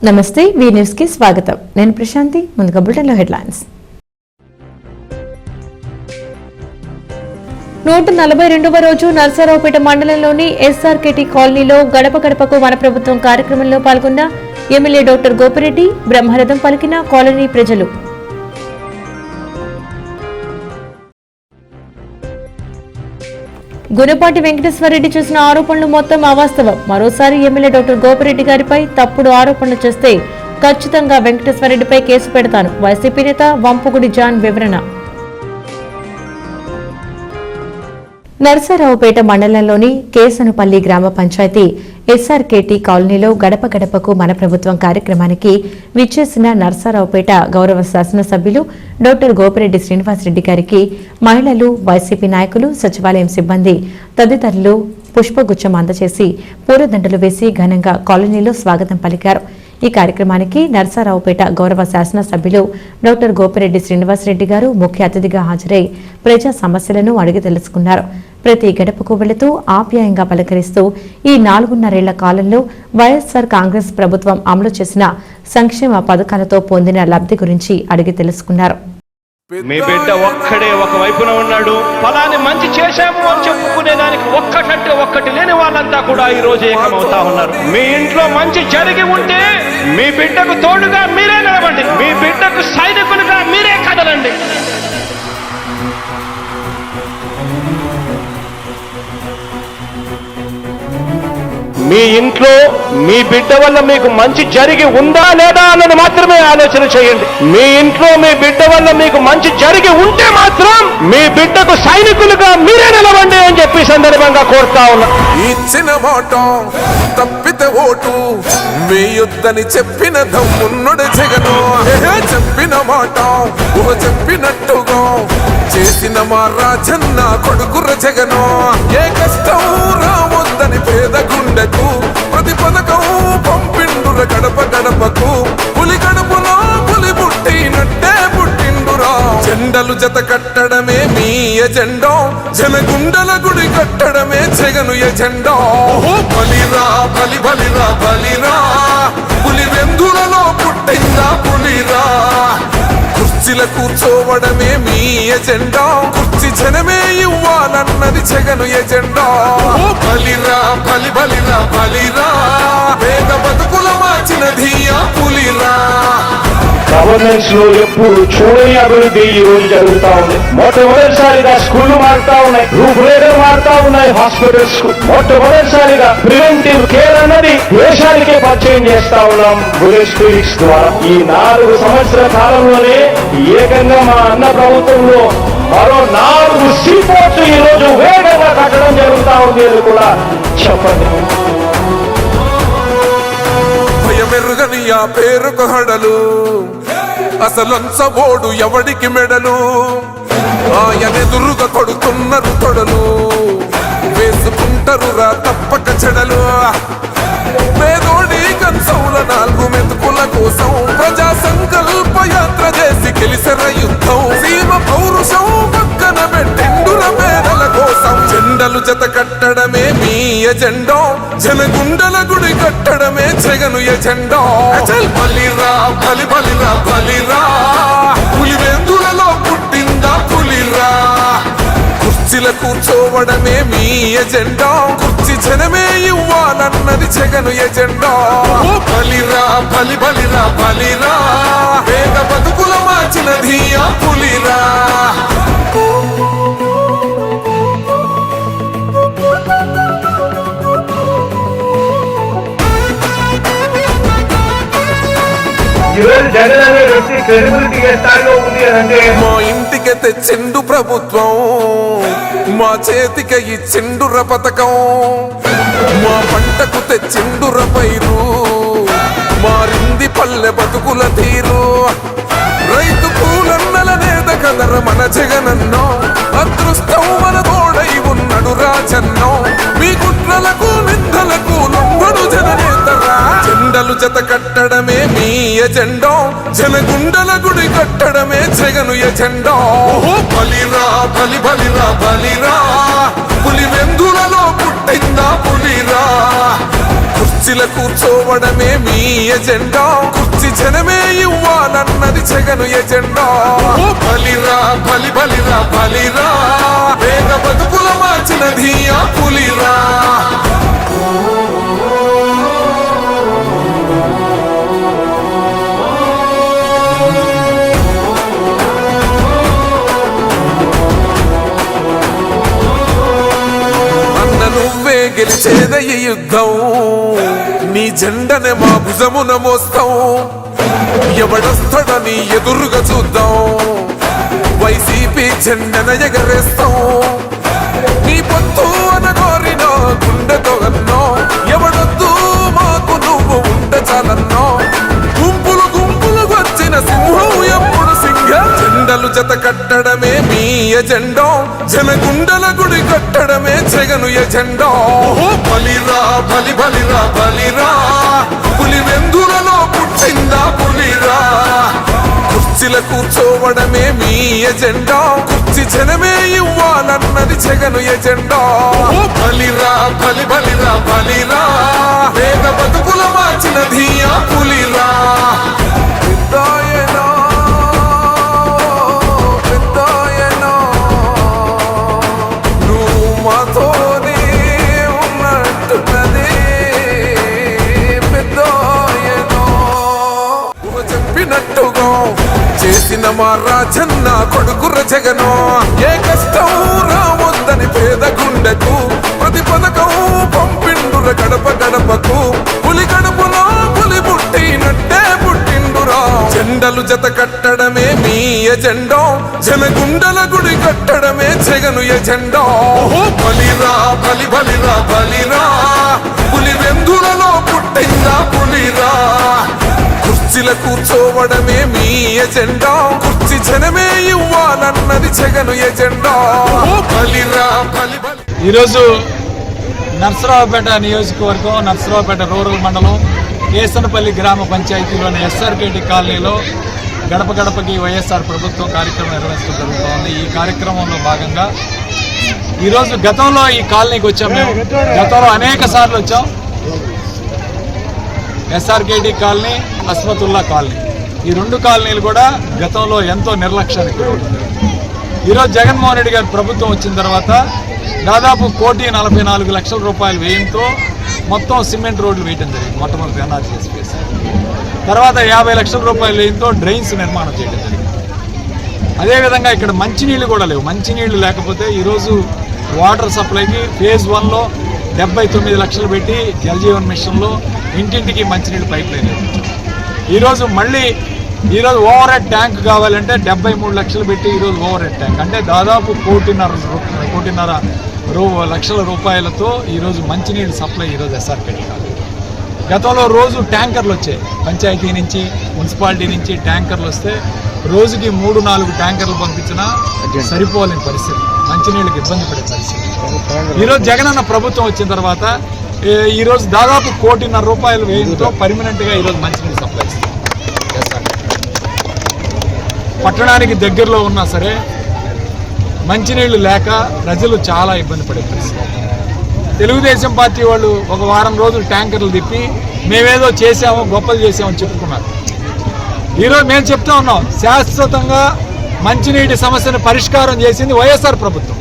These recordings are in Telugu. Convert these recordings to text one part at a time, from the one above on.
నమస్తే వి న్యూస్ కి స్వాగతం. నేను ప్రశాంతి. ముందుగా బులెటిన్ లో హెడ్లైన్స్. 142వ రోజు నర్సరావుపేట మండలంలోని ఎస్ఆర్కేటీ కాలనీలో గడప గడపకు మన ప్రభుత్వం కార్యక్రమంలో పాల్గొన్న ఎమ్మెల్యే డాక్టర్ గోపిరెడ్డి. బ్రహ్మరథం పలికిన కాలనీ ప్రజలు. గుణపాటి వెంకటేశ్వరరెడ్డి చేసిన ఆరోపణలు మొత్తం అవాస్తవం. మరోసారి ఎమ్మెల్యే డాక్టర్ గోపిరెడ్డి గారిపై తప్పుడు ఆరోపణలు చేస్తే ఖచ్చితంగా వెంకటేశ్వరరెడ్డిపై కేసు పెడతాను. వైసీపీ నేత వంపుగుడి జాన్ వివరణ. నర్సరావుపేట మండలంలోని కేసనుపల్లి గ్రామ పంచాయతీ ఎస్ఆర్కేటీ కాలనీలో గడప గడపకు మన ప్రభుత్వం కార్యక్రమానికి విచ్చేసిన నర్సరావుపేట గౌరవ శాసనసభ్యులు డాక్టర్ గోపిరెడ్డి శ్రీనివాసరెడ్డి గారికి మహిళలు, వైసీపీ నాయకులు, సచివాలయం సిబ్బంది తదితరులు పుష్పగుచ్చం అందజేసి పూలదండలు వేసి ఘనంగా కాలనీలో స్వాగతం పలికారు. ఈ కార్యక్రమానికి నర్సరావుపేట గౌరవ శాసనసభ్యులు డాక్టర్ గోపిరెడ్డి శ్రీనివాసరెడ్డి గారు ముఖ్య అతిథిగా హాజరై ప్రజా సమస్యలను అడిగి తెలుసుకున్నారు. ప్రతి గడపకు వెళుతూ ఆప్యాయంగా పలకరిస్తూ ఈ 4.5 కాలంలో వైఎస్ఆర్ కాంగ్రెస్ ప్రభుత్వం అమలు చేసిన సంక్షేమ పథకాలతో పొందిన లబ్ధి గురించి అడిగి తెలుసుకున్నారు. మీ బిడ్డ ఒక్కడే ఒక వైపున ఉన్నాడు. ఫలాన్ని మంచి చేశాము అని చెప్పుకునేదానికి ఒక్కటంటే ఒక్కటి లేని వాళ్ళంతా కూడా ఈ రోజు ఏకమవుతా ఉన్నారు. మీ ఇంట్లో మంచి జరిగి ఉంటే మీ బిడ్డకు తోడుగా మీరే నిలబండి. మీ బిడ్డకు సైనికులుగా మీరే కదలండి. మీ ఇంట్లో మీ బిడ్డ వల్ల మీకు మంచి జరిగి ఉందా లేదా అన్నది మాత్రమే ఆలోచన చేయండి. మీ ఇంట్లో మీ బిడ్డ వల్ల మీకు మంచి జరిగి ఉంటే మాత్రం మీ బిడ్డకు సైనికులుగా మీరే నిలవండి అని చెప్పి సందర్భంగా కోరుతా ఉన్నా. ఇచ్చిన మాట తప్పితే ఓటు వేయొద్దని చెప్పిన దమ్మున్నడు జగను. చెప్పిన మాట చెప్పినట్టుగా చేసిన మా రాజన్న కొడుకుర జగను. ఏ కష్టం రావద్దని పేద గుండెకు ప్రతి పథకం పంపిండుర గడప గడపకు. పులి గడపలో పులి పుట్టినట్టే పుట్టిండురా. జెండలు జత కట్టడమే మీ ఎజెండా, జనగుండల గుడి కట్టడమే జగను ఎజెండా. బలిరా బలి బలిరా బలిరా, పులి వెందులలో పుట్టిందా పులిరా. కుర్చీల కూర్చోవడమే మీ ఎజెండా, కుర్చీ జనమే ఇవ్వాలన్నది జగను ఎజెండా. బలిరా బలి బలిరా బలిరా, వేద బతుకుల మార్చినది ఆ పులిరా. గవర్నెన్స్ లో ఎప్పుడు చూడని అభివృద్ధి ఈ రోజు జరుగుతా ఉంది. మొట్టమొదటిసారిగా స్కూళ్లు మారుతా ఉన్నాయి, రూపురేఖలు మారుతా ఉన్నాయి. హాస్పిటల్స్ మొట్టమొదటిసారిగా ప్రివెంటివ్ కేర్ అన్నది దేశానికే పరిచయం చేస్తా ఉన్నాం బుల్లెట్ క్లినిక్స్ ద్వారా. ఈ 4 సంవత్సరాల కాలంలోనే ఏకంగా మా అన్న ప్రభుత్వంలో మరో 4 సీపోర్ట్స్ ఈ రోజు వేగంగా కట్టడం జరుగుతా ఉంది అని కూడా చెప్పండి. భయమెరుగని ఆ పేరుకు హడలు, అసలంచబోడు ఎవడికి మెడలు. ఆయనెదురుగా కొడుతున్నారు తొడలు, వేసుకుంటారు రా తప్పక చెడలు. పేదోడి కంచంల 4 మెతుకుల కోసం ప్రజా సంకల్ప యాత్ర చేసి గెలిసిన యుద్ధం. సీమ పౌరుషం పక్కన పెట్టిండుల పేదల కోసం. జెండలు జత కట్టడమే మీ ఎజెండా, జనగుండల గుడి కట్టడమే జగను ఎజెండా. బలిరా బలి బలిరా బలిరా, పులి వెందులలో పుట్టిందా పులిరా. కుర్చీల కూర్చోవడమే మీ ఎజెండా, కుర్చీ జనమే ఇవ్వాలన్నది జగను ఎజెండా. బలిరా బలి బలిరా బలిరా, వేద బతుకుల మార్చినది ఆ పులిరా. మా ఇంటికి తెచ్చిండు ప్రభుత్వం, మా చేతికి ఇచ్చిండుర పథకం. మా పంటకు తెచ్చిండుర పైరు, మారింది పల్లె బతుకుల తీరు. రైతు పూలన్నల నేత కదర మన జగనన్నో, అదృష్టం మన తోడై ఉన్నడు రాజన్నో. మీ కుట్రలకు నిందలకు లొంగడు జననేతరా. జెండలు జత కట్టడమే మీ ఎజెండా, జనగుండల గుడి కట్టడమే జగను ఎజెండా. బలిరా బలి బలిరా బలిరా, పులి వెందులలో పుట్టిందా పులిరా. కుర్చీల కూర్చోవడమే మీ ఎజెండా, కుర్చీ జనమే ఇవ్వాలన్నది జగను ఎజెండా. ఓ బలిరా బలి బలిరా బలిరా, వేగ బతుకుల మార్చినది ఆ పులిరా. నువ్వే గెలిచేద ఈ యుద్ధం, నీ జెండనే మా భుజమున మోస్తాం. ఎవడొస్తాడని ఎదురుగా చూద్దాం, వైసీపీ జెండన ఎగరేస్తాం. నీ పొత్తు అనగోరినో గుండెతో అన్నో, ఎవడొద్దు మాకు నువ్వు ఉండ చాలన్నో. గుంపులు గుంపులు వచ్చిన సింహం ఎప్పుడు సింహ. జెండలు జత కట్టడమే మీ ఎజెండా, జనగుండల గుడి కట్టడమే జగను ఎజెండా. బలిరా బలి బలిరా బలిరా, పులి వెందులలో పుట్టిందా పులిరా. కుర్చీల కూర్చోవడమే మీ ఎజెండా, కుర్చీ జనమే ఇవ్వాలన్నది జగను ఎజెండా. బలిరా బలి బలిరా బలిరా, వేగ బతుకుల మార్చినది ఆ పులిరా. చేసిన మా రాజన్న కొడుకుర జగను, ఏ కష్టం రావద్దని పేద గుండెకు ప్రతి పథకం పంపిండుర గడప గడపకు. పులి గడపలో పులి పుట్టినట్టే పుట్టిండురా. జెండలు జత కట్టడమే మీ ఎజెండా, జనగుండల గుడి కట్టడమే జగను ఎజెండా. బలిరా బలి బలిరా బలిరా, పులి వెందులలో పుట్టిందా పులిరా. కుర్చీల కూర్చోవడమే మీ ఎజెండా, కుర్చీ జనమే ఇవ్వాలన్నది జగను ఎజెండా. బలిరా బలి బలి. ఈరోజు నర్సరావుపేట నియోజకవర్గం, నర్సరావుపేట రూరల్ మండలం కేసనపల్లి గ్రామ పంచాయతీలోని ఎస్ఆర్కేటీ కాలనీలో గడప గడపకి వైఎస్ఆర్ ప్రభుత్వం కార్యక్రమం నిర్వహించడం జరుగుతోంది. ఈ కార్యక్రమంలో భాగంగా ఈరోజు గతంలో ఈ కాలనీకి వచ్చాం. మేము గతంలో అనేక సార్లు వచ్చాం. ఎస్ఆర్కేటీ కాలనీ, అస్మతుల్లా కాలనీ, ఈ రెండు కాలనీలు కూడా గతంలో ఎంతో నిర్లక్ష్యానికి గురవుతుంది. ఈరోజు జగన్మోహన్ రెడ్డి గారి ప్రభుత్వం వచ్చిన తర్వాత దాదాపు 1,44,00,000 రూపాయలు వ్యయంతో మొత్తం సిమెంట్ రోడ్లు వేయడం జరిగింది. మొట్టమొదటి ఎన్ఆర్జీఎస్ ఫేస్. తర్వాత 50 లక్షల రూపాయలు వ్యయంతో డ్రైన్స్ నిర్మాణం చేయడం జరిగింది. అదేవిధంగా ఇక్కడ మంచినీళ్ళు కూడా లేవు. మంచినీళ్ళు లేకపోతే ఈరోజు వాటర్ సప్లైకి ఫేజ్ 1లో 79 లక్షలు పెట్టి జలజీవన్ మిషన్లో ఇంటింటికి మంచినీళ్ళు పైప్ లైన్ ఈరోజు మళ్ళీ ఈరోజు ఓవర్ హెడ్ ట్యాంక్ కావాలంటే 73 లక్షలు పెట్టి ఈరోజు ఓవర్ హెడ్ ట్యాంక్ అంటే దాదాపు 1,50,00,000 లక్షల రూపాయలతో ఈరోజు మంచినీళ్ళు సప్లై ఈరోజు ఎస్ఆర్కేటీ కాదు. గతంలో రోజు ట్యాంకర్లు వచ్చాయి, పంచాయతీ నుంచి మున్సిపాలిటీ నుంచి ట్యాంకర్లు వస్తే రోజుకి 3-4 ట్యాంకర్లు పంపించినా సరిపోలేని పరిస్థితి, మంచినీళ్ళకి ఇబ్బంది పడే పరిస్థితి. ఈరోజు జగనన్న ప్రభుత్వం వచ్చిన తర్వాత ఈరోజు దాదాపు 1,50,00,000 రూపాయలు వ్యయంతో పర్మనెంట్గా ఈరోజు మంచినీళ్ళు సప్లై ఇస్తుంది. పట్టణానికి దగ్గరలో ఉన్నా సరే మంచినీళ్లు లేక ప్రజలు చాలా ఇబ్బంది పడే పరిస్థితి. తెలుగుదేశం పార్టీ వాళ్ళు ఒక వారం రోజులు ట్యాంకర్లు తిప్పి మేమేదో చేసాము, గొప్పలు చేసామని చెప్పుకున్నారు. ఈరోజు మేము చెప్తా ఉన్నాం, శాశ్వతంగా మంచినీటి సమస్యను పరిష్కారం చేసింది వైఎస్ఆర్ ప్రభుత్వం.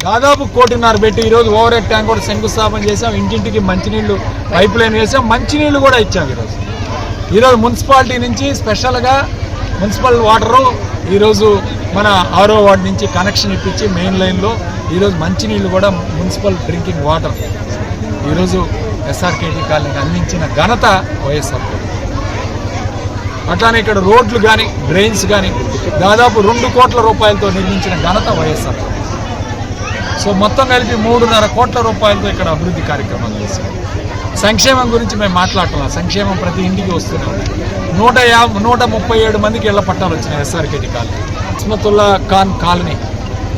దాదాపు 1,50,00,000 పెట్టి ఈరోజు ఓవర్ హెడ్ ట్యాంక్ కూడా శంకుస్థాపన చేసాం. ఇంటింటికి మంచినీళ్లు పైప్ లైన్ వేసాం, మంచినీళ్లు కూడా ఇచ్చాం. ఈరోజు మున్సిపాలిటీ నుంచి స్పెషల్గా మున్సిపల్ వాటరు ఈరోజు మన 6వ వార్డు నుంచి కనెక్షన్ ఇప్పించి మెయిన్ లైన్లో ఈరోజు మంచినీళ్ళు కూడా మున్సిపల్ డ్రింకింగ్ వాటర్ ఈరోజు ఎస్ఆర్కేటీ కాలనీకి అందించిన ఘనత వైఎస్ఆర్. అట్లానే ఇక్కడ రోడ్లు కానీ డ్రైన్స్ కానీ దాదాపు 2 కోట్ల రూపాయలతో నిర్మించిన ఘనత వైఎస్ఆర్. సో మొత్తం కలిపి 3.5 కోట్ల రూపాయలతో ఇక్కడ అభివృద్ధి కార్యక్రమాలు చేశారు. సంక్షేమం గురించి మేము మాట్లాడుతున్నాం. సంక్షేమం ప్రతి ఇంటికి వస్తూనే ఉంది. 137 మందికి ఇళ్ల పట్టాలు వచ్చినాయి SRKT colony. Azmatullah Khan colony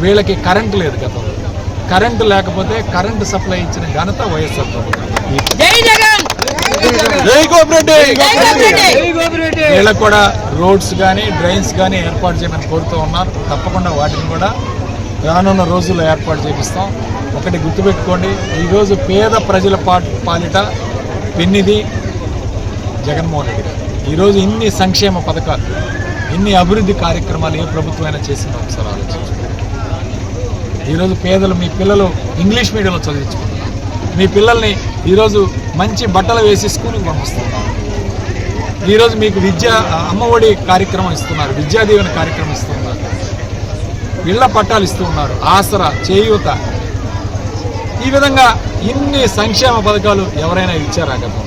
వీళ్ళకి కరెంటు లేదు. గతంలో కరెంటు లేకపోతే కరెంటు సప్లై ఇచ్చిన ఘనత వైఎస్ఆర్ ప్రభుత్వం. వీళ్ళకు కూడా రోడ్స్ కానీ డ్రైన్స్ కానీ ఏర్పాటు చేయమని కోరుతూ ఉన్నారు. తప్పకుండా వాటిని కూడా రానున్న రోజుల్లో ఏర్పాటు చేపిస్తాం. ఒకటి గుర్తుపెట్టుకోండి, ఈరోజు పేద ప్రజల పాలిట పెన్నిది జగన్మోహన్ రెడ్డి గారు. ఈరోజు ఇన్ని సంక్షేమ పథకాలు, ఇన్ని అభివృద్ధి కార్యక్రమాలు ఏ ప్రభుత్వమైనా చేసిందో ఒకసారి ఆలోచించండి. ఈరోజు పేదలు, మీ పిల్లలు ఇంగ్లీష్ మీడియంలో చదివించుకుంటున్నారు, మీ పిల్లల్ని ఈరోజు మంచి బట్టలు వేసి స్కూల్కి పంపిస్తున్నారు. ఈరోజు మీకు అమ్మఒడి కార్యక్రమం ఇస్తున్నారు, విద్యా దీవెన కార్యక్రమం ఇస్తున్నారు, ఇళ్ల పట్టాలు ఇస్తూ ఉన్నారు, ఆసరా, చేయూత. ఈ విధంగా ఇన్ని సంక్షేమ పథకాలు ఎవరైనా ఇచ్చారా గతం?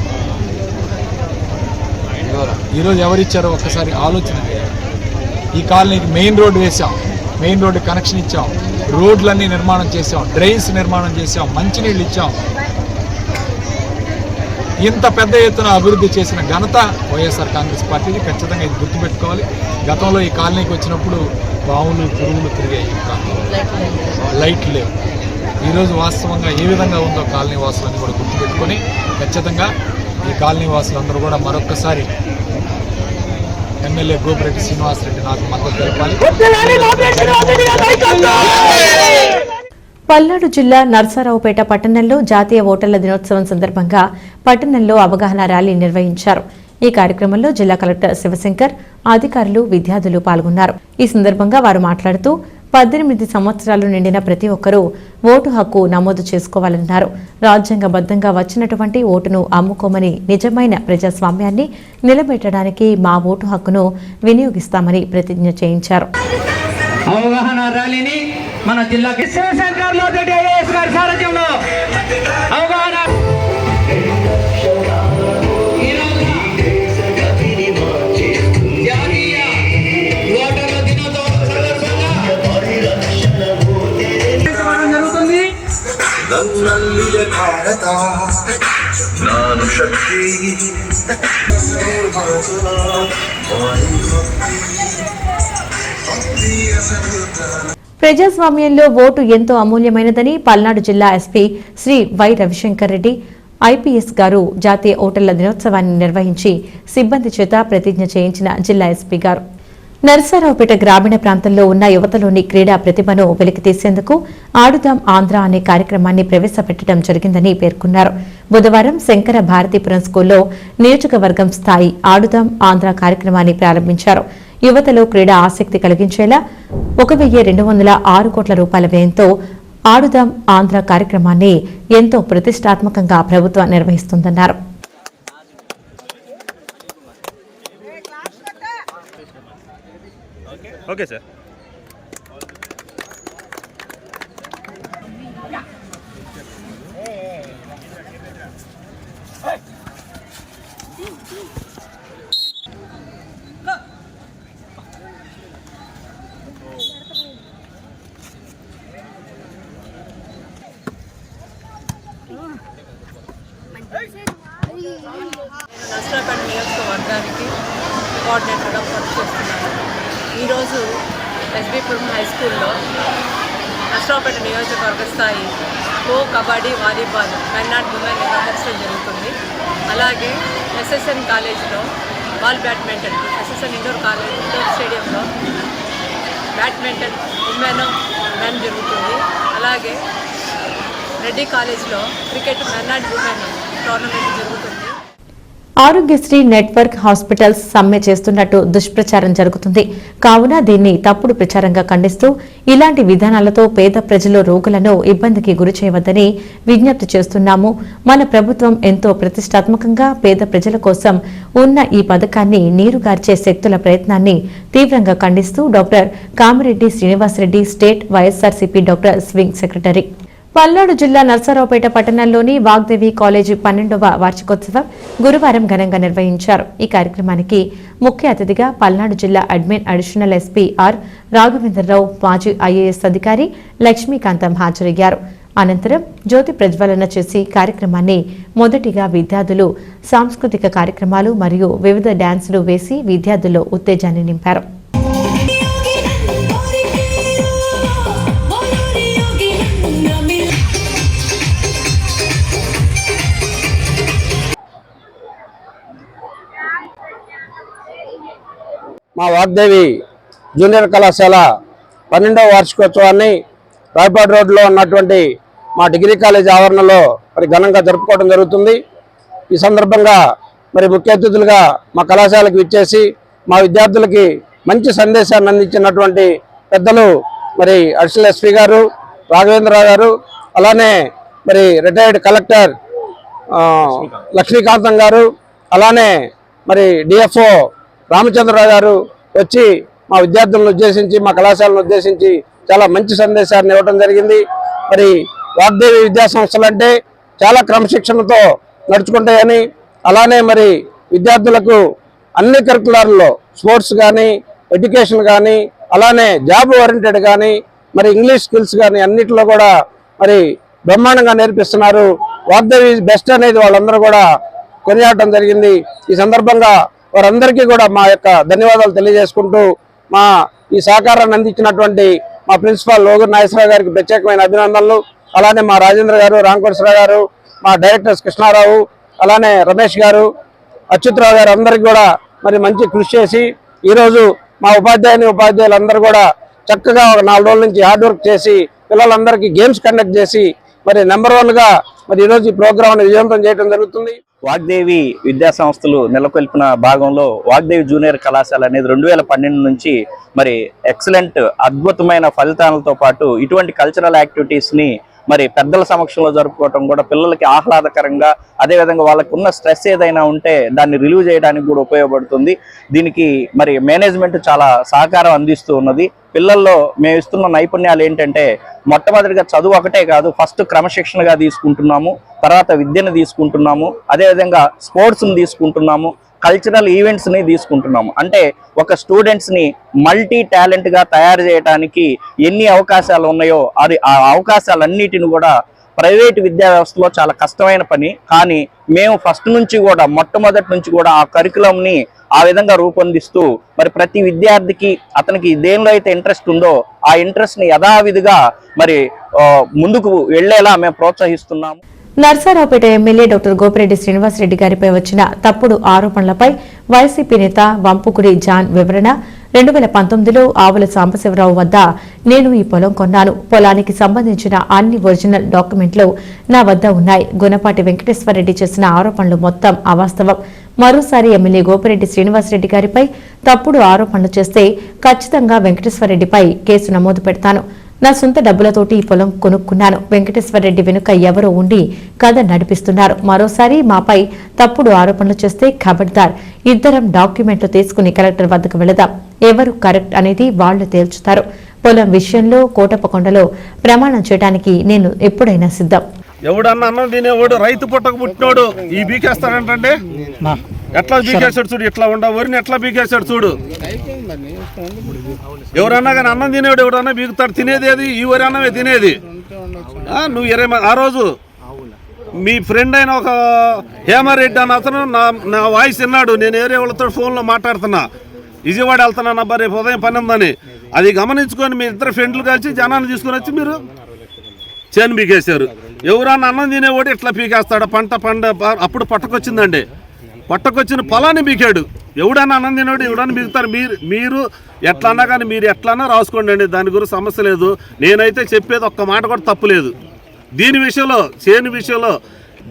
ఈరోజు ఎవరిచ్చారో ఒక్కసారి ఆలోచన చేయాలి. ఈ కాలనీకి మెయిన్ రోడ్డు వేసాం, మెయిన్ రోడ్డు కనెక్షన్ ఇచ్చాం, రోడ్లన్నీ నిర్మాణం చేసాం, డ్రైన్స్ నిర్మాణం చేసాం, మంచినీళ్ళు ఇచ్చాం. ఇంత పెద్ద ఎత్తున అభివృద్ధి చేసిన ఘనత వైఎస్ఆర్ కాంగ్రెస్ పార్టీది. ఖచ్చితంగా ఇది గుర్తుపెట్టుకోవాలి. గతంలో ఈ కాలనీకి వచ్చినప్పుడు పాములు, పురుగులు తిరిగాయి, ఈ ప్రాంతంలో లైట్లు లేవు. ఈరోజు వాస్తవంగా ఏ విధంగా ఉందో కాలనీ వాసులని కూడా గుర్తుపెట్టుకొని ఖచ్చితంగా ఈ కాలనీ వాసులందరూ కూడా మరొక్కసారి ఎమ్మెల్యే గోపిరెడ్డి శ్రీనివాసరెడ్డి నాకు మద్దతు తెలపాలి. పల్నాడు జిల్లా నర్సారావుపేట పట్టణంలో జాతీయ ఓటర్ల దినోత్సవం సందర్భంగా పట్టణంలో అవగాహన ర్యాలీ నిర్వహించారు. ఈ కార్యక్రమంలో జిల్లా కలెక్టర్ శివశంకర్, అధికారులు, విద్యార్థులు పాల్గొన్నారు. ఈ సందర్భంగా వారు మాట్లాడుతూ 18 సంవత్సరాలు నిండిన ప్రతి ఒక్కరూ ఓటు హక్కు నమోదు చేసుకోవాలన్నారు. రాజ్యాంగబద్ధంగా వచ్చినటువంటి ఓటును అమ్ముకోమని, నిజమైన ప్రజాస్వామ్యాన్ని నిలబెట్టడానికి మా ఓటు హక్కును వినియోగిస్తామని ప్రతిజ్ఞ చేయించారు. అవగాహన ర్యాలీని మన జిల్లాకి శివశంకర్లో ఐఏఎస్ గారి సారథ్యంలో అవగాహన జాతీయ ఓటర్ల దినోత్సవం సందర్భంగా జరుగుతుంది. ప్రజాస్వామ్యంలో ఓటు ఎంతో అమూల్యమైనదని పల్నాడు జిల్లా SP Shri Y Ravishankar Reddy IPS గారు జాతీయ ఓటర్ల దినోత్సవాన్ని నిర్వహించి సిబ్బంది చేత ప్రతిజ్ఞ చేయించిన జిల్లా ఎస్పీ గారు నర్సారావుపేట గ్రామీణ ప్రాంతంలో ఉన్న యువతలోని క్రీడా ప్రతిభను వెలికితీసేందుకు ఆడుదాం ఆంధ్ర అనే కార్యక్రమాన్ని ప్రవేశపెట్టడం జరిగిందని పేర్కొన్నారు. బుధవారం శంకర భారతీపురం స్కూల్లో నియోజకవర్గం స్థాయి ఆడుదాం ఆంధ్ర కార్యక్రమాన్ని ప్రారంభించారు. యువతలో క్రీడా ఆసక్తి కలిగించేలా 1,206 కోట్ల రూపాయల వ్యయంతో ఆడుదాం ఆంధ్ర కార్యక్రమాన్ని ఎంతో ప్రతిష్టాత్మకంగా ప్రభుత్వం నిర్వహిస్తుందన్నారు. Okay sir. నర్సారావుపేట నియోజకవర్గానికి కోఆర్డినేటర్గా పనిచేస్తున్నాను. ఈరోజు ఎస్బీపురం హై స్కూల్లో నర్సారావుపేట నియోజకవర్గ స్థాయి kho, kabaddi, volleyball, men and women నిర్వహించడం జరుగుతుంది. అలాగే ఎస్ఎస్ఎన్ కాలేజీలో బాల్ బ్యాడ్మింటన్, ఎస్ఎస్ఎన్ ఇండోర్ స్టేడియంలో బ్యాడ్మింటన్ ఉమెన్ మెన్ జరుగుతుంది. అలాగే రెడ్డి కాలేజీలో cricket men and women tournament జరుగుతుంది. ఆరోగ్యశ్రీ నెట్వర్క్ హాస్పిటల్స్ సమ్మె చేస్తున్నట్టు దుష్ప్రచారం జరుగుతుంది. కావున దీన్ని తప్పుడు ప్రచారంగా ఖండిస్తూ ఇలాంటి విధానాలతో పేద ప్రజలు రోగులను ఇబ్బందికి గురి చేయవద్దని విజ్ఞప్తి చేస్తున్నాము. మన ప్రభుత్వం ఎంతో ప్రతిష్టాత్మకంగా పేద ప్రజల కోసం ఉన్న ఈ పథకాన్ని నీరుగార్చే శక్తుల ప్రయత్నాన్ని తీవ్రంగా ఖండిస్తూ doctor Kamireddy Srinivasareddy, state YSRCP doctors wing secretary. Palnadu జిల్లా నర్సారావుపేట పట్టణంలోని వాగ్దేవి కాలేజీ 12వ వార్షికోత్సవం గురువారం ఘనంగా నిర్వహించారు. ఈ కార్యక్రమానికి ముఖ్య అతిథిగా పల్నాడు జిల్లా admin additional SP R Raghavendrarao, మాజీ ఐఏఎస్ అధికారి లక్ష్మీకాంతం హాజరయ్యారు. అనంతరం జ్యోతి ప్రజ్వలన చేసి కార్యక్రమాన్ని మొదటిగా విద్యార్థులు సాంస్కృతిక కార్యక్రమాలు మరియు వివిధ డాన్సులు వేసి విద్యార్థుల్లో ఉత్తేజాన్ని నింపారు. మా వాగ్దేవి జూనియర్ కళాశాల 12వ వార్షికోత్సవాన్ని రాయపాడు రోడ్లో ఉన్నటువంటి మా డిగ్రీ కాలేజ్ ఆవరణలో మరి ఘనంగా జరుపుకోవడం జరుగుతుంది. ఈ సందర్భంగా మరి ముఖ్య అతిథులుగా మా కళాశాలకు విచ్చేసి మా విద్యార్థులకి మంచి సందేశాన్ని అందించినటువంటి పెద్దలు మరి అడిషనల్ ఎస్పీ గారు, రాఘవేంద్రరావు గారు, అలానే మరి రిటైర్డ్ కలెక్టర్ లక్ష్మీకాంతం గారు, అలానే మరి డిఎఫ్ఓ రామచంద్రరావు గారు వచ్చి మా విద్యార్థులను ఉద్దేశించి, మా కళాశాలను ఉద్దేశించి చాలా మంచి సందేశాన్ని ఇవ్వడం జరిగింది. మరి వాగ్దేవి విద్యా సంస్థలు అంటే చాలా క్రమశిక్షణతో నడుచుకుంటాయని, అలానే మరి విద్యార్థులకు అన్ని కరికులర్లో స్పోర్ట్స్ కానీ, ఎడ్యుకేషన్ కానీ, అలానే జాబ్ ఓరియంటెడ్ కానీ, మరి ఇంగ్లీష్ స్కిల్స్ కానీ అన్నిటిలో కూడా మరి బ్రహ్మాండంగా నేర్పిస్తున్నారు. వాగ్దేవి బెస్ట్ అనేది వాళ్ళందరూ కూడా కొనియాడటం జరిగింది. ఈ సందర్భంగా వారందరికీ కూడా మా యొక్క ధన్యవాదాలు తెలియజేసుకుంటూ, మా ఈ సహకారాన్ని అందించినటువంటి మా ప్రిన్సిపాల్ లోగూరు నాగేశ్వరరావు గారికి ప్రత్యేకమైన అభినందనలు. అలానే మా రాజేంద్ర గారు, రామకోటేశ్వరరావు గారు, మా డైరెక్టర్స్ కృష్ణారావు, అలానే రమేష్ గారు, అచ్యుతరావు గారు అందరికీ కూడా మరి మంచి కృషి చేసి ఈరోజు మా ఉపాధ్యాయులందరూ కూడా చక్కగా ఒక 4 రోజుల నుంచి హార్డ్ వర్క్ చేసి పిల్లలందరికీ గేమ్స్ కండక్ట్ చేసి మరి నెంబర్ 1గా మరి ఈరోజు ఈ ప్రోగ్రామ్ని విజయవంతం చేయడం జరుగుతుంది. వాగ్దేవి విద్యా సంస్థలు నెలకొల్పిన భాగంలో వాగ్దేవి జూనియర్ కళాశాల అనేది 2012 నుంచి మరి ఎక్సలెంట్ అద్భుతమైన ఫలితాలతో పాటు ఇటువంటి కల్చరల్ యాక్టివిటీస్ని మరి పెద్దల సమక్షంలో జరుపుకోవటం కూడా పిల్లలకి ఆహ్లాదకరంగా, అదేవిధంగా వాళ్ళకు ఉన్న స్ట్రెస్ ఏదైనా ఉంటే దాన్ని రిలీవ్ చేయడానికి కూడా ఉపయోగపడుతుంది. దీనికి మరి మేనేజ్మెంట్ చాలా సహకారం అందిస్తూ ఉన్నది. పిల్లల్లో మేము ఇస్తున్న నైపుణ్యాలు ఏంటంటే మొట్టమొదటిగా చదువు ఒకటే కాదు, ఫస్ట్ క్రమశిక్షణగా తీసుకుంటున్నాము, తర్వాత విద్యను తీసుకుంటున్నాము, అదేవిధంగా స్పోర్ట్స్ని తీసుకుంటున్నాము, కల్చరల్ ఈవెంట్స్ని తీసుకుంటున్నాము. అంటే ఒక స్టూడెంట్స్ని మల్టీ టాలెంట్గా తయారు చేయడానికి ఎన్ని అవకాశాలు ఉన్నాయో అది ఆ అవకాశాలన్నిటిని కూడా ప్రైవేట్ విద్యా వ్యవస్థలో చాలా కష్టమైన పని. కానీ మేము ఫస్ట్ నుంచి కూడా మొట్టమొదటి నుంచి కూడా ఆ కరికులంని ఆ విధంగా రూపొందిస్తూ మరి ప్రతి విద్యార్థికి అతనికి దేనిలో అయితే ఇంట్రెస్ట్ ఉందో ఆ ఇంట్రెస్ట్ని యథావిధిగా మరి ముందుకు వెళ్లేలా మేము ప్రోత్సహిస్తున్నాము. నర్సారావుపేట ఎమ్మెల్యే డాక్టర్ గోపిరెడ్డి శ్రీనివాసరెడ్డి గారిపై వచ్చిన తప్పుడు ఆరోపణలపై వైసీపీ నేత వంపుకుడి జాన్ వివరణ. 2019లో ఆవుల సాంబశివరావు వద్ద నేను ఈ పొలం కొన్నాను. పొలానికి సంబంధించిన అన్ని ఒరిజినల్ డాక్యుమెంట్లు నా వద్ద ఉన్నాయి. గుణపాటి వెంకటేశ్వరరెడ్డి చేసిన ఆరోపణలు మొత్తం అవాస్తవం. మరోసారి ఎమ్మెల్యే గోపిరెడ్డి శ్రీనివాసరెడ్డి గారిపై తప్పుడు ఆరోపణలు చేస్తే ఖచ్చితంగా వెంకటేశ్వరరెడ్డిపై కేసు నమోదు పెడతాను. నా సొంత డబ్బులతోటి ఈ పొలం కొనుక్కున్నాను. వెంకటేశ్వరరెడ్డి వెనుక ఎవరో ఉండి కథ నడిపిస్తున్నారు. మరోసారి మాపై తప్పుడు ఆరోపణలు చేస్తే ఖబర్దార్. ఇద్దరం డాక్యుమెంట్లు తీసుకుని కలెక్టర్ వద్దకు వెళదాం. ఎవరు కరెక్ట్ అనేది వాళ్లు తేల్చుతారు. పొలం విషయంలో కోటప్పకొండలో ప్రమాణం చేయడానికి నేను ఎప్పుడైనా సిద్ధం. ఎవడన్నా అన్నం తినేవాడు రైతు పుట్టకు పుట్టినోడు ఈ బీకేస్తాడంటే ఎట్లా బీకేస్తాడు చూడు, ఇట్లా ఉండవు వరిని ఎట్లా బీకేస్తాడు చూడు. ఎవరన్నా కానీ అన్నం తినేవాడు ఎవడన్నా బీగుతాడు. తినేది ఏది? ఈ వరి అన్నమే తినేది. నువ్వు 20 ఆ రోజు మీ ఫ్రెండ్ అయిన ఒక హేమారెడ్డి అన్న అతను నా వాయిస్ విన్నాడు. నేను ఏరే వాళ్ళతో ఫోన్లో మాట్లాడుతున్నా, విజయవాడ వెళ్తున్నాను అబ్బా రేపు ఉదయం పని ఉందని. అది గమనించుకొని మీ ఇద్దరు ఫ్రెండ్లు కలిసి జనాన్ని తీసుకుని వచ్చి మీరు చేను పీకేశారు. ఎవరన్నా అన్నం తినేవాడు ఇట్లా పీకేస్తాడు. పంట అప్పుడు పట్టకొచ్చిందండి, పట్టకొచ్చిన పొలాన్ని పీకాడు. ఎవడన్నా అన్నం తినేవాడు ఎవడన్నా పీకుతారు. మీరు ఎట్లన్నా కానీ మీరు ఎట్లన్నా రాసుకోండి అండి, దాని గురించి సమస్య లేదు. నేనైతే చెప్పేది ఒక్క మాట కూడా తప్పులేదు. దీని విషయంలో చేను విషయంలో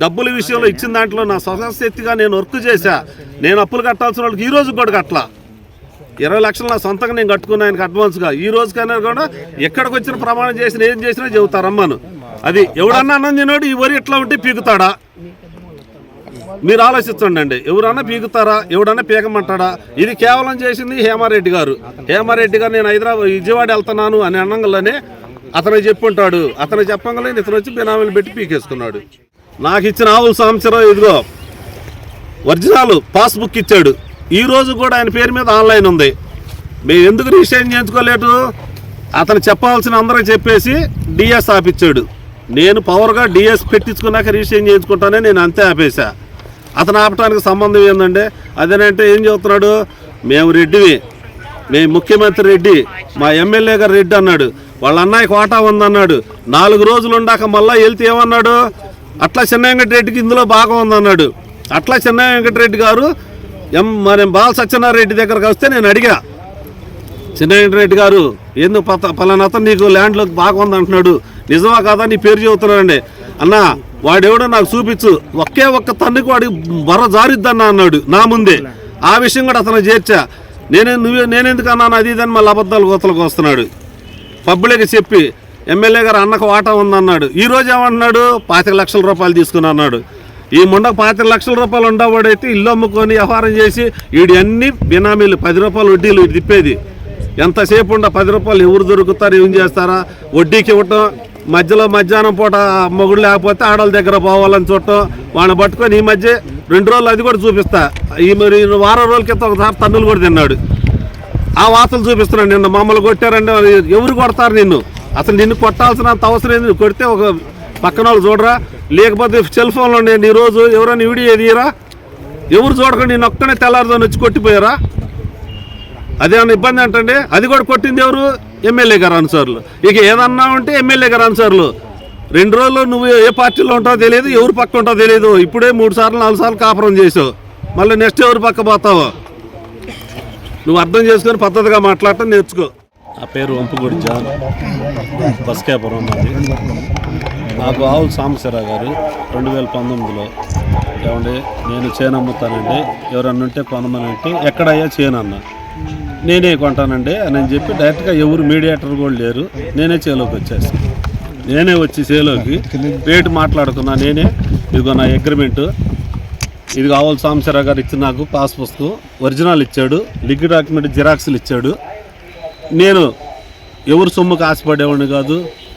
డబ్బుల విషయంలో ఇచ్చిన దాంట్లో నా స్వశక్తిగా నేను వర్క్ చేశా. నేను అప్పులు కట్టాల్సిన వాళ్ళకి ఈ రోజు కూడా కట్టలా. 20 లక్షలు నా సొంతంగా నేను కట్టుకున్నా ఆయనకి అడ్వాన్స్గా. ఈ రోజుకైనా కూడా ఎక్కడికి వచ్చిన ప్రమాణం చేసిన ఏం చేసినా చెబుతారమ్మను. అది ఎవడన్నా అన్నం తినోడు ఈ వరి ఎట్లా ఉంటే పీకుతాడా? మీరు ఆలోచించండి అండి. ఎవరన్నా పీకుతారా? ఎవడన్నా పీకమంటాడా? ఇది కేవలం చేసింది హేమారెడ్డి గారు. హేమారెడ్డి గారు నేను విజయవాడ వెళ్తున్నాను అని అన్నంగానే అతను చెప్పుంటాడు. అతను చెప్పంగానే ఇతను వచ్చి బినామీలు పెట్టి పీకేసుకున్నాడు. నాకు ఇచ్చిన ఆవుల సంవత్సరం ఇదిగో ఒరిజినల్ పాస్బుక్ ఇచ్చాడు. ఈ రోజు కూడా ఆయన పేరు మీద ఆన్లైన్ ఉంది. మేము ఎందుకు రిజిస్ట్రేషన్ చేయించుకోలేదు? అతను చెప్పాల్సిన అందరూ చెప్పేసి డిఎస్ ఆపిచ్చాడు. నేను పవర్గా డిఎస్ పెట్టించుకున్నాక రిజిస్ట్రేషన్ చేయించుకుంటానే నేను అంతే ఆపేశా. అతను ఆపటానికి సంబంధం ఏంటంటే అదేనంటే ఏం చెబుతున్నాడు, మేము రెడ్డివి, మేము ముఖ్యమంత్రి రెడ్డి, మా ఎమ్మెల్యే గారు రెడ్డి అన్నాడు. వాళ్ళ అన్నయ్య కోటా ఉందన్నాడు. 4 రోజులు ఉండాక మళ్ళీ వెళ్తే ఏమన్నాడు, అట్లా చిన్న వెంకటరెడ్డికి ఇందులో భాగం ఉందన్నాడు. అట్లా చిన్న వెంకటరెడ్డి గారు మరి బాల సత్యనారాయణ రెడ్డి దగ్గరకు వస్తే నేను అడిగా, చిన్న రెడ్డి గారు ఏందో పలానా అతను నీకు ల్యాండ్లోకి బాగా ఉంది అంటున్నాడు, నిజమా కాదా నీ పేరు చెబుతున్నానండి. అన్న వాడెవడో నాకు చూపించు, ఒకే ఒక్క తన్నుకు వాడి బర్ర జారిద్దన్న అన్నాడు నా ముందే. ఆ విషయం కూడా అతను చేర్చా. నేనెందుకు అన్నాను అది ఇదని మళ్ళీ అబద్ధాలు గోతలకు వస్తున్నాడు. పబ్లిక్ చెప్పి ఎమ్మెల్యే గారు అన్నకు వాటా ఉందన్నాడు. ఈ రోజు ఏమంటున్నాడు 25 లక్షల రూపాయలు తీసుకుని అన్నాడు. ఈ ముండకు 25 లక్షల రూపాయలు ఉండవాడైతే ఇల్లు అమ్ముకొని వ్యవహారం చేసి వీడి అన్ని బినామీలు 10 రూపాయలు వడ్డీలు తిప్పేది. ఎంతసేపు ఉండ 10 రూపాయలు ఎవరు దొరుకుతారు, ఏం చేస్తారా, వడ్డీకి ఇవ్వటం, మధ్యలో మధ్యాహ్నం పూట మొగుడు లేకపోతే ఆడవాళ్ళ దగ్గర పోవాలని చూడటం, వాళ్ళని పట్టుకొని ఈ మధ్య 2 రోజులు అది కూడా చూపిస్తా. ఈ మరి వారం రోజుల క్రితం ఒకసారి తన్నులు కూడా తిన్నాడు. ఆ వార్తలు చూపిస్తున్నాడు. నిన్న మమ్మల్ని కొట్టారంటే ఎవరు కొడతారు నిన్ను? అసలు నిన్ను కొట్టాల్సినంత అవసరం ఏంది? నువ్వు కొడితే ఒక పక్కన వాళ్ళు చూడరా, లేకపోతే సెల్ ఫోన్లో నేను ఈరోజు ఎవరైనా వీడియో ఎదియరా, ఎవరు చూడకుండా నేను ఒక్కనే తెల్లారుదాన్ని వచ్చి కొట్టిపోయారా? అదేమన్నా ఇబ్బంది అంటే అది కూడా కొట్టింది ఎవరు? ఎమ్మెల్యే గారు అనుసారులు. ఇక ఏదన్నా ఉంటే ఎమ్మెల్యే గారు అనుసారులు. 2 రోజులు నువ్వు ఏ పార్టీలో ఉంటావో తెలియదు, ఎవరు పక్క ఉంటావో తెలియదు. ఇప్పుడే 3 సార్లు 4 సార్లు కాపురం చేసావు, మళ్ళీ నెక్స్ట్ ఎవరు పక్క పోతావో నువ్వు అర్థం చేసుకొని పద్ధతిగా మాట్లాడటం నేర్చుకో. నా పేరు వంపుగూడి జాన్, బస్కేపురం మాది. నాకు ఆవుల సాంబశివరావు గారు 2019లో ఏమండి నేను చేను అమ్ముతానండి, ఎవరన్నా ఉంటే కొనమనంటే ఎక్కడయ్యా చేను అన్న, నేనే కొంటానండి అని చెప్పి డైరెక్ట్గా ఎవరు మీడియేటర్ కూడా లేరు, నేనే చేలోకి వచ్చేసాను. నేనే వచ్చి చేలోకి రేటు మాట్లాడుకున్నా. నేనే ఇదిగో నా అగ్రిమెంటు, ఇది ఆవుల సాంబశివరావు గారు ఇచ్చి నాకు పాస్ పుస్తకం ఒరిజినల్ ఇచ్చాడు, లిగ్ డాక్యుమెంట్ జిరాక్స్లు ఇచ్చాడు. నేను ఎవరు సొమ్ముకు ఆశపడేవాడిని కాదు,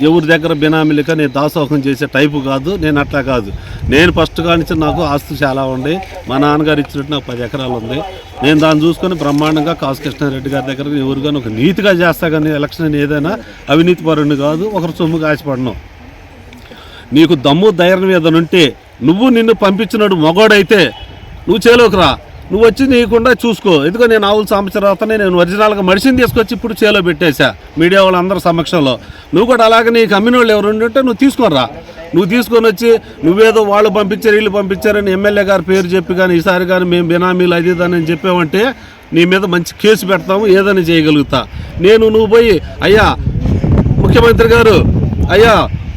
ఎవరి దగ్గర బినామీలుగా నేను దాసోహం చేసే టైపు కాదు. నేను అట్లా కాదు. నేను ఫస్ట్ కానించి నాకు ఆస్తు చాలా ఉంది. మా నాన్నగారు ఇచ్చినట్టు నాకు 10 ఎకరాలు ఉంది. నేను దాన్ని చూసుకొని బ్రహ్మాండంగా కాసు కృష్ణారెడ్డి గారి దగ్గర ఎవరిగానే ఒక నీతిగా చేస్తా, కానీ ఎలక్షన్ ఏదైనా అవినీతి పరుని కాదు, ఒకరు సొమ్ముకు ఆశపడను. నీకు దమ్ము ధైర్యం ఏదైనా ఉంటే నువ్వు నిన్ను పంపించినాడు మగోడైతే నువ్వు చేలోకి రా, నువ్వు వచ్చి నీకుండా చూసుకో. ఎందుకో నేను ఆవుల సాంబశివరావుతోనే నేను ఒరిజినల్గా మడిసిని తీసుకొచ్చి ఇప్పుడు చేలో పెట్టేశా మీడియా వాళ్ళందరి సమక్షంలో. నువ్వు కూడా అలాగే నీకు అమ్మిన వాళ్ళు ఎవరు ఉంటే నువ్వు తీసుకొనిరా. నువ్వు తీసుకొని వచ్చి నువ్వేదో వాళ్ళు పంపించారు వీళ్ళు పంపించారని ఎమ్మెల్యే గారి పేరు చెప్పి కానీ ఈసారి కానీ మేము బినామీలు అది అని చెప్పామంటే నీ మీద మంచి కేసు పెడతాము, ఏదైనా చేయగలుగుతా. నువ్వు పోయి అయ్యా ముఖ్యమంత్రి గారు, అయ్యా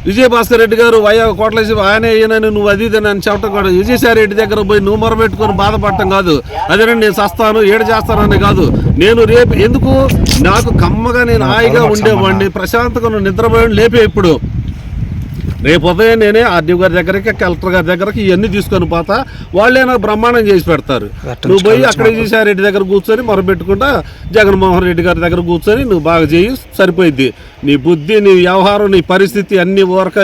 విజయభాస్కర్ రెడ్డి గారు, అయ్యా కోట్లేసి ఆయనే ఈయనని నువ్వు అది ఇది అని చెప్పడం కూడా, విజయసాయి రెడ్డి దగ్గర పోయి నువ్వు మొరబెట్టుకొని బాధపడటం కాదు. అదేనండి నేను చస్తాను ఏడు చేస్తానని కాదు. నేను రేపు ఎందుకు నాకు కమ్మగా నేను హాయిగా ఉండేవాడిని, ప్రశాంతంగా నువ్వు నిద్రపోయి లేపే. ఇప్పుడు రేపు ఉదయం నేనే ఆర్డీఓ గారి దగ్గరికి కలెక్టర్ గారి దగ్గరికి ఇవన్నీ తీసుకొని పోతా, వాళ్ళే నాకు బ్రహ్మాండం చేసి పెడతారు. నువ్వు పోయి అక్కడ విజయసాయి రెడ్డి దగ్గర కూర్చొని మొరబెట్టుకుంటా జగన్మోహన్ రెడ్డి గారి దగ్గర కూర్చొని నువ్వు బాగా చేయి సరిపోయిద్ది. నీ బుద్ధి, నీ వ్యవహారం, నీ పరిస్థితి అన్ని ఊరక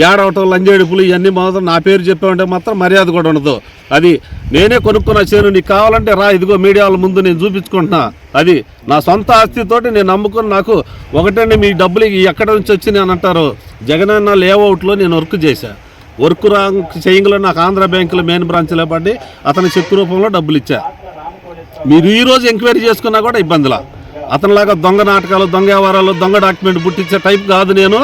ఏడవటం లంజేడుపులు ఇవన్నీ మాత్రం నా పేరు చెప్పామంటే మాత్రం మర్యాద కూడా ఉండదు. అది నేనే కొనుక్కున్న చేను, నీకు కావాలంటే రా, ఇదిగో మీడియా వాళ్ళ ముందు నేను చూపించుకుంటున్నా. అది నా సొంత ఆస్తితోటి నేను నమ్ముకుని, నాకు ఒకటండి మీ డబ్బులు ఎక్కడ నుంచి వచ్చి నేను అంటారు, జగనన్న లేఅవుట్లో నేను వర్క్ చేశా. వర్క్ చేయంలో నాకు ఆంధ్ర బ్యాంకులో మెయిన్ బ్రాంచ్లో పడి అతని చెక్ రూపంలో డబ్బులు ఇచ్చా. మీరు ఈరోజు ఎంక్వైరీ చేసుకున్నా కూడా ఇబ్బందిలా. అతనిలాగా దొంగ నాటకాలు, దొంగ వ్యవహారాలు, దొంగ డాక్యుమెంట్ పుట్టించే టైప్ కాదు నేను.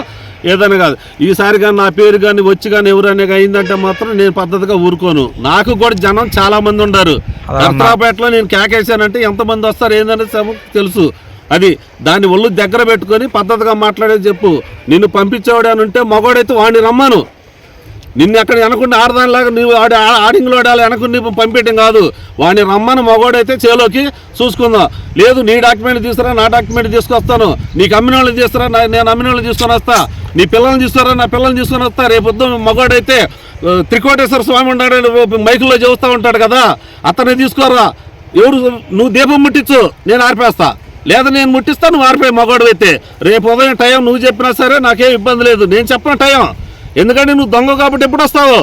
ఏదైనా కాదు, ఈసారి కానీ నా పేరు కానీ వచ్చి కానీ ఎవరైనా అయిందంటే మాత్రం నేను పద్ధతిగా ఊరుకోను. నాకు కూడా జనం చాలా మంది ఉన్నారు. నర్సరావుపేటలో నేను కేకేశానంటే ఎంతమంది వస్తారు ఏందనేది తెలుసు. అది దాన్ని ఒళ్ళు దగ్గర పెట్టుకొని పద్ధతిగా మాట్లాడేది చెప్పు. నిన్ను పంపించేవాడు అని ఉంటే మగవాడైతే వాడిని రమ్మను. నిన్ను ఎక్కడ వెనకుండా ఆడదానిలాగా నువ్వు ఆడింగ్లో ఆడాలి వెనకుండా నువ్వు పంపించడం కాదు. వాడిని రమ్మను, మగవాడైతే చేలోకి చూసుకుందాం. లేదు నీ డాక్యుమెంట్ తీసుకురా, నా డాక్యుమెంట్ తీసుకొస్తాను, నీకు అమ్మిన వాళ్ళని తీసుకురా, నేను అమ్మిన వాళ్ళని తీసుకొని వస్తా, నీ పిల్లల్ని తీసుకురా, నా పిల్లల్ని తీసుకొని వస్తా. రేపొద్దు మగవాడైతే త్రికోటేశ్వర స్వామి ఉంటాడు మైకుల్లో చెబుతూ ఉంటాడు కదా, అతన్ని తీసుకోరా. ఎవరు నువ్వు దీపం ముట్టించు, నేను ఆర్పేస్తా. లేదా నేను ముట్టిస్తా, నువ్వు ఆర్పే మగవాడు అయితే. రేపు ఉదయం టైం నువ్వు చెప్పినా సరే నాకేం ఇబ్బంది లేదు, నేను చెప్పిన టైం. ఎందుకంటే నువ్వు దొంగ కాబట్టి ఎప్పుడు వస్తావు,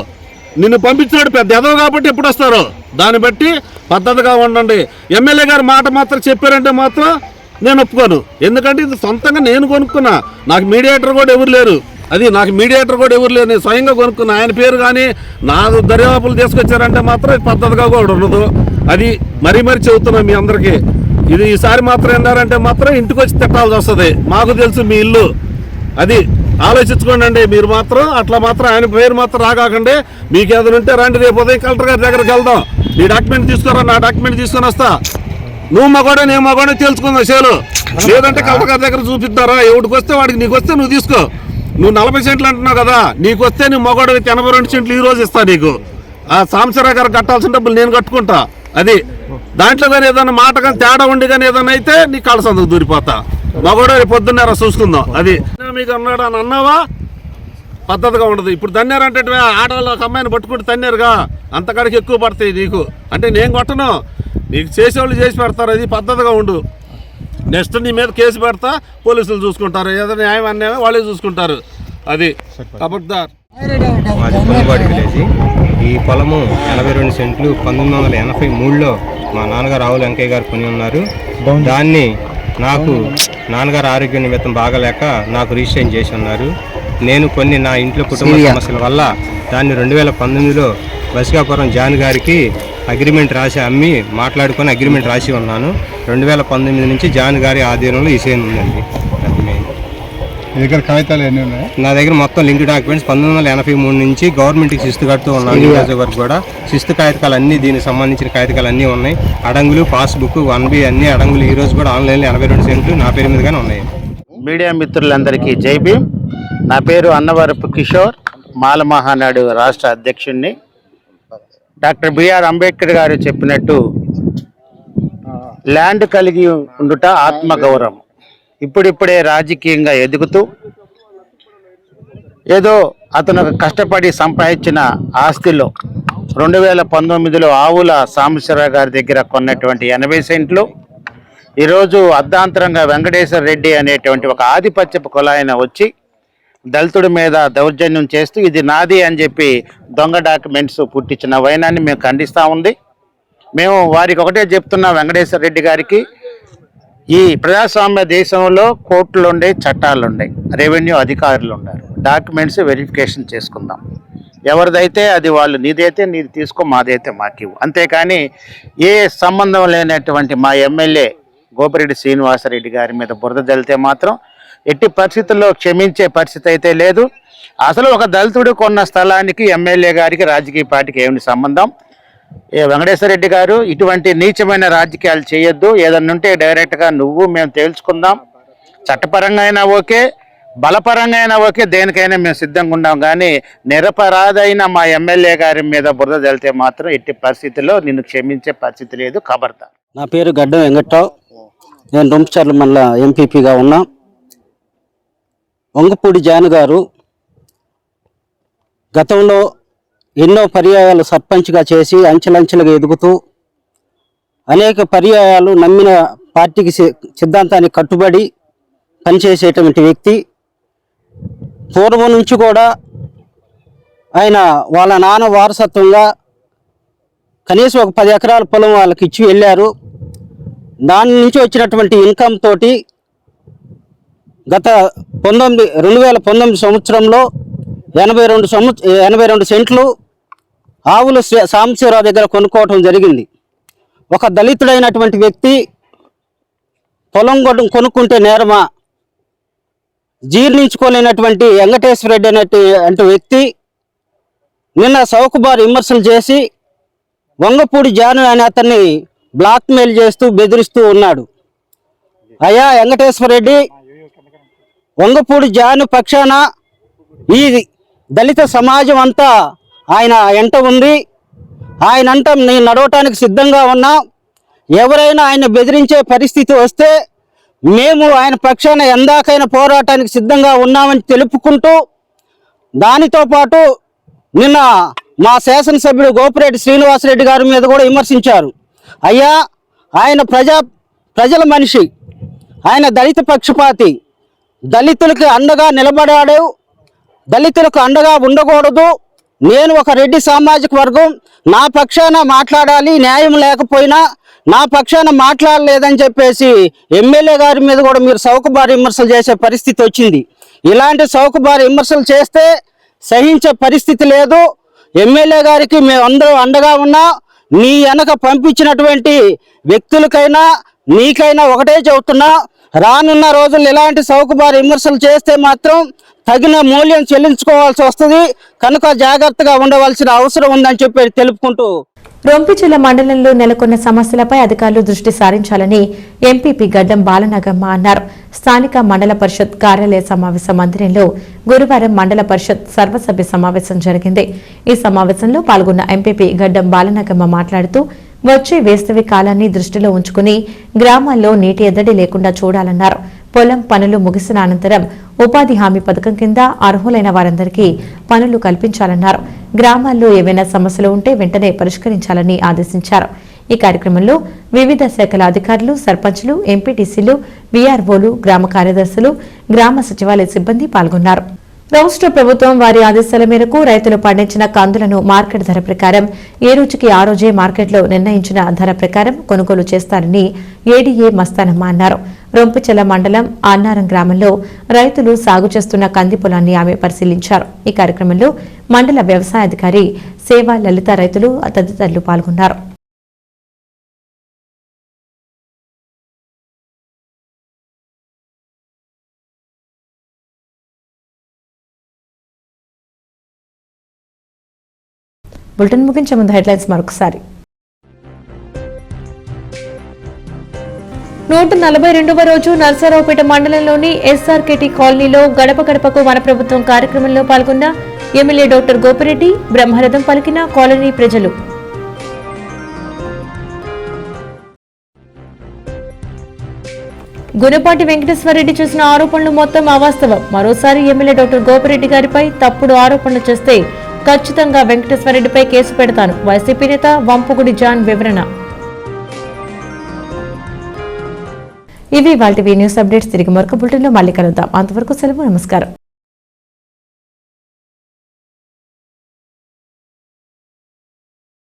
నిన్ను పంపించినాడు పెద్ద ఎదవ కాబట్టి ఎప్పుడు వస్తారో దాన్ని బట్టి పద్ధతిగా ఉండండి. ఎమ్మెల్యే గారు మాట మాత్రం చెప్పారంటే మాత్రం నేను ఒప్పుకోను. ఎందుకంటే ఇది సొంతంగా నేను కొనుక్కున్నా, నాకు మీడియేటర్ కూడా ఎవరు లేరు. నేను స్వయంగా కొనుక్కున్నా. ఆయన పేరు కానీ నా దర్యాపులు తీసుకొచ్చారంటే మాత్రం పద్ధతిగా కూడా ఉండదు. అది మరీ చెబుతున్నా మీ అందరికీ. ఇది ఈసారి మాత్రం ఏందారంటే మాత్రం ఇంటికి వచ్చి తిట్టాల్సి వస్తుంది. మాకు తెలుసు మీ ఇల్లు, అది ఆలోచించుకోండి. మీరు మాత్రం అట్లా మాత్రం ఆయన పేరు మాత్రం రాకండి. మీకు ఏదైనా ఉంటే రండి, రేపు ఉదయం కలెక్టర్ గారి దగ్గరికి వెళ్దాం. నీ డాక్యుమెంట్ తీసుకురా, నా డాక్యుమెంట్ తీసుకొని వస్తా. నువ్వు మగోడే నేను మగోడే తెలుసుకుందాం చేలు. లేదంటే కలెక్టర్ దగ్గర చూపిస్తారా? ఎవడికి వస్తే వాడికి, నీకు వస్తే నువ్వు తీసుకో. నువ్వు 40 సెంట్లు అంటున్నావు కదా, నీకు వస్తే నువ్వు మగవాడికి 82 సెంట్లు ఈ రోజు ఇస్తా నీకు. ఆ సాంబశివరావు గారు కట్టాల్సిన డబ్బులు నేను కట్టుకుంటా. అది దాంట్లో కానీ ఏదైనా మాట కానీ తేడా ఉండి కానీ ఏదైనా అయితే నీ కాళ్ళ సందుకు దూరిపోతా. మగవాడు పొద్దున్నేరా చూసుకుందాం. అది మీకు అన్నాడు అని అన్నావా పద్ధతిగా ఉండదు. ఇప్పుడు తన్నారంటే ఆడవాళ్ళు ఒక అమ్మాయిని పట్టుకుంటే తన్నారుగా, అంతకాడికి ఎక్కువ పడతాయి నీకు. అంటే నేను కొట్టను, నీకు చేసేవాళ్ళు చేసి పెడతారు. అది పద్ధతిగా ఉండు. నెక్స్ట్ నీ మీద కేసు పెడతా, పోలీసులు చూసుకుంటారు. ఏదైనా న్యాయం అన్యాయం వాళ్ళే చూసుకుంటారు. అది కబడ్దార్. మాది పొలపాటి విలేజ్. ఈ పొలము 82 సెంట్లు 1983లో మా నాన్నగారు ఆవుల వెంకయ్య గారు కొని ఉన్నారు. దాన్ని నాకు నాన్నగారు ఆరోగ్య నిమిత్తం బాగలేక నాకు రిజిస్ట్రేషన్ చేసి ఉన్నారు. నేను కొన్ని నా ఇంట్లో కుటుంబ సమస్యల వల్ల దాన్ని 2019లో బసికాపురం జాన్ గారికి అగ్రిమెంట్ రాసి అమ్మి మాట్లాడుకొని అగ్రిమెంట్ రాసి ఉన్నాను. 2019 నుంచి జాన్ గారి ఆధీనంలో ఈ సేన్ ఉందండి. కాగితాలు ఎన్ని ఉన్నాయి? నా దగ్గర మొత్తం లింక్ డాక్యుమెంట్స్ 1983 నుంచి గవర్నమెంట్కి శిస్తు కడుతూ ఉన్నాను. ఈ రోజు వరకు కూడా శిస్తు కాగితాలు అన్నీ, దీనికి సంబంధించిన కాగితాలు అన్నీ ఉన్నాయి. అడంగులు, పాస్బుక్, 1B అన్ని అడంగులు ఈ రోజు కూడా ఆన్లైన్లో 82 సెంట్లు నా పేరు మీదగానే ఉన్నాయి. మీడియా మిత్రులందరికీ జై భీమ్. నా పేరు అన్నవరపు కిషోర్, మాల మహానాడు రాష్ట్ర అధ్యక్షుడిని. డాక్టర్ బిఆర్ అంబేద్కర్ గారు చెప్పినట్టు ల్యాండ్ కలిగి ఉండుట ఆత్మగౌరవం. ఇప్పుడిప్పుడే రాజకీయంగా ఎదుగుతూ ఏదో అతను కష్టపడి సంపాదించిన ఆస్తిలో 2019లో ఆవుల సాంబశివరావు గారి దగ్గర కొన్నటువంటి 80 సెంట్లు ఈరోజు అర్ధాంతరంగా వెంకటేశ్వర రెడ్డి అనేటువంటి ఒక ఆధిపత్యపు కులాయన వచ్చి దళితుడి మీద దౌర్జన్యం చేస్తూ ఇది నాది అని చెప్పి దొంగ డాక్యుమెంట్స్ పుట్టించిన వైనాన్ని మేము ఖండిస్తూ ఉంది. మేము వారికి ఒకటే చెప్తున్నా, వెంకటేశ్వర రెడ్డి గారికి, ఈ ప్రజాస్వామ్య దేశంలో కోర్టులు ఉండే, చట్టాలు ఉన్నాయి, రెవెన్యూ అధికారులు ఉన్నారు. డాక్యుమెంట్స్ వెరిఫికేషన్ చేసుకుందాం. ఎవరిదైతే అది వాళ్ళు, నీదైతే నీది తీసుకో, మాదైతే మాకివ్వు. అంతేకాని ఏ సంబంధం లేనటువంటి మా ఎమ్మెల్యే గోపిరెడ్డి శ్రీనివాసరెడ్డి గారి మీద బురద జల్లితే మాత్రం ఎట్టి పరిస్థితుల్లో క్షమించే పరిస్థితి అయితే లేదు. అసలు ఒక దళితుడు కొన్న స్థలానికి ఎమ్మెల్యే గారికి రాజకీయ పార్టీకి ఏమిటి సంబంధం? వెంకటేశ్వర రెడ్డి గారు ఇటువంటి నీచమైన రాజకీయాలు చేయొద్దు. ఏదన్నా ఉంటే డైరెక్ట్గా నువ్వు మేము తేల్చుకుందాం. చట్టపరంగా అయినా ఓకే, బలపరంగా అయినా ఓకే, దేనికైనా మేము సిద్ధంగా ఉన్నాం. కానీ నిరపరాధైన మా ఎమ్మెల్యే గారి మీద బురద జల్లితే మాత్రం ఎట్టి పరిస్థితుల్లో నిన్ను క్షమించే పరిస్థితి లేదు. ఖబర్దార్. నా పేరు గడ్డం వెంకట్రావు. నేను రొంపచర్ల మండల ఎంపీపీగా ఉన్నా. వంగపూడి జాన్ గారు గతంలో ఎన్నో పర్యాయాలు సర్పంచ్గా చేసి అంచెలంచెలుగా ఎదుగుతూ అనేక పర్యాయాలు నమ్మిన పార్టీకి సిద్ధాంతానికి కట్టుబడి పనిచేసేటువంటి వ్యక్తి. పూర్వం నుంచి కూడా ఆయన వాళ్ళ నాన్న వారసత్వంగా కనీసం ఒక 10 ఎకరాల పొలం వాళ్ళకి ఇచ్చి వెళ్ళారు. దాని నుంచి వచ్చినటువంటి ఇన్కమ్ తోటి గత 2019 సంవత్సరంలో 82 సెంట్లు ఆవుల సాంబశివరావు దగ్గర కొనుక్కోవటం జరిగింది. ఒక దళితుడైనటువంటి వ్యక్తి పొలం కొనుక్కుంటే నేరమా? జీర్ణించుకోలేనటువంటి వెంకటేశ్వర రెడ్డి అనేటువంటి వ్యక్తి నిన్న చౌకబారు విమర్శలు చేసి వంగపూడి జాను అనే అతన్ని బ్లాక్మెయిల్ చేస్తూ బెదిరిస్తూ ఉన్నాడు. అయ్యా వెంకటేశ్వర రెడ్డి, వంగపూడి జాను పక్షాన ఈ దళిత సమాజం అంతా ఆయన ఎంట ఉంది. ఆయన అంట నేను నడవటానికి సిద్ధంగా ఉన్నా. ఎవరైనా ఆయన బెదిరించే పరిస్థితి వస్తే మేము ఆయన పక్షాన ఎందాకైనా పోరాటానికి సిద్ధంగా ఉన్నామని తెలుపుకుంటూ, దానితో పాటు నిన్న మా శాసనసభ్యుడు గోపిరెడ్డి శ్రీనివాసరెడ్డి గారి మీద కూడా విమర్శించారు. అయ్యా, ఆయన ప్రజల మనిషి, ఆయన దళిత పక్షపాతి, దళితులకి అండగా నిలబడాడు, దళితులకు అండగా ఉండకూడదు. నేను ఒక రెడ్డి సామాజిక వర్గం, నా పక్షాన మాట్లాడాలి, న్యాయం లేకపోయినా నా పక్షాన మాట్లాడలేదని చెప్పేసి ఎమ్మెల్యే గారి మీద కూడా మీరు చౌకబారు విమర్శలు చేసే పరిస్థితి వచ్చింది. ఇలాంటి చౌకబారు విమర్శలు చేస్తే సహించే పరిస్థితి లేదు. ఎమ్మెల్యే గారికి మేమందరం అండగా ఉన్నా. నీ వెనక పంపించినటువంటి వ్యక్తులకైనా నీకైనా ఒకటే చెబుతున్నా, రానున్న రోజుల్లో ఇలాంటి చౌకబారు విమర్శలు చేస్తే మాత్రం తగిన మూల్యం చెల్లించుకోవాల్సి వస్తుంది. కనుక జాగ్రత్తగా ఉండవలసిన అవసరం ఉందని చెప్పి తెలుపుకుంటూ రొంపిచెల మండలంలో నెలకొన్న సమస్యలపై అధికారులు దృష్టి సారించాలని ఎంపీపీ గడ్డం బాలనాగమ్మ అన్నారు. స్థానిక మండల పరిషత్ కార్యాలయ సమావేశ మందిరంలో గురువారం మండల పరిషత్ సర్వసభ్య సమావేశం జరిగింది. ఈ సమావేశంలో పాల్గొన్న ఎంపీపీ గడ్డం బాలనాగమ్మ మాట్లాడుతూ వచ్చే వేసవి కాలాన్ని దృష్టిలో ఉంచుకుని గ్రామాల్లో నీటి ఎద్దడి లేకుండా చూడాలన్నారు. పొలం పనులు ముగిసిన అనంతరం ఉపాధి హామీ పథకం కింద అర్హులైన వారందరికీ పనులు కల్పించాలన్నారు. గ్రామాల్లో ఏవైనా సమస్యలు ఉంటే వెంటనే పరిష్కరించాలని ఆదేశించారు. ఈ కార్యక్రమంలో వివిధ శాఖల అధికారులు, సర్పంచ్లు, ఎంపీటీసీలు, వీఆర్ఓలు, గ్రామ కార్యదర్శులు, గ్రామ సచివాలయ సిబ్బంది పాల్గొన్నారు. రాష్ట్ర ప్రభుత్వం వారి ఆదేశాల మేరకు రైతులు పండించిన కందులను మార్కెట్ ధర ప్రకారం ఏ రోజుకి ఆ రోజే మార్కెట్లో నిర్ణయించిన ధర ప్రకారం కొనుగోలు చేస్తారని ఏడీఏ మస్తానమ్మ అన్నారు. రొంపిచెల మండలం అన్నారం గ్రామంలో రైతులు సాగు చేస్తున్న కంది పొలాన్ని ఆమె పరిశీలించారు. ఈ కార్యక్రమంలో మండల వ్యవసాయ అధికారి సేవా లలిత, రైతులు తదితరులు పాల్గొన్నారు. బులెటిన్ ముగించే ముందు హెడ్లైన్స్ మరొకసారి. 142వ రోజు నర్సరావుపేట మండలంలోని ఎస్ఆర్కేటీ కాలనీలో గడప గడపకు మన ప్రభుత్వం కార్యక్రమంలో పాల్గొన్న ఎమ్మెల్యే డాక్టర్ గోపిరెడ్డి, బ్రహ్మరథం పలికిన కాలనీ ప్రజలు. గునపాటి వెంకటేశ్వరరెడ్డి చేసిన ఆరోపణలు మొత్తం అవాస్తవం. మరోసారి ఎమ్మెల్యే డాక్టర్ గోపిరెడ్డి గారిపై తప్పుడు ఆరోపణలు చేస్తే ఖచ్చితంగా వెంకటేశ్వరరెడ్డిపై కేసు పెడతాను. వైసీపీ నేత వంపుగుడి జాన్ వివరణ. ఇవి వాటి న్యూస్ అప్డేట్స్. తిరిగి మరొక బులెటిన్లో మళ్ళీ కలుద్దాం. అంతవరకు సెలవు. నమస్కారం.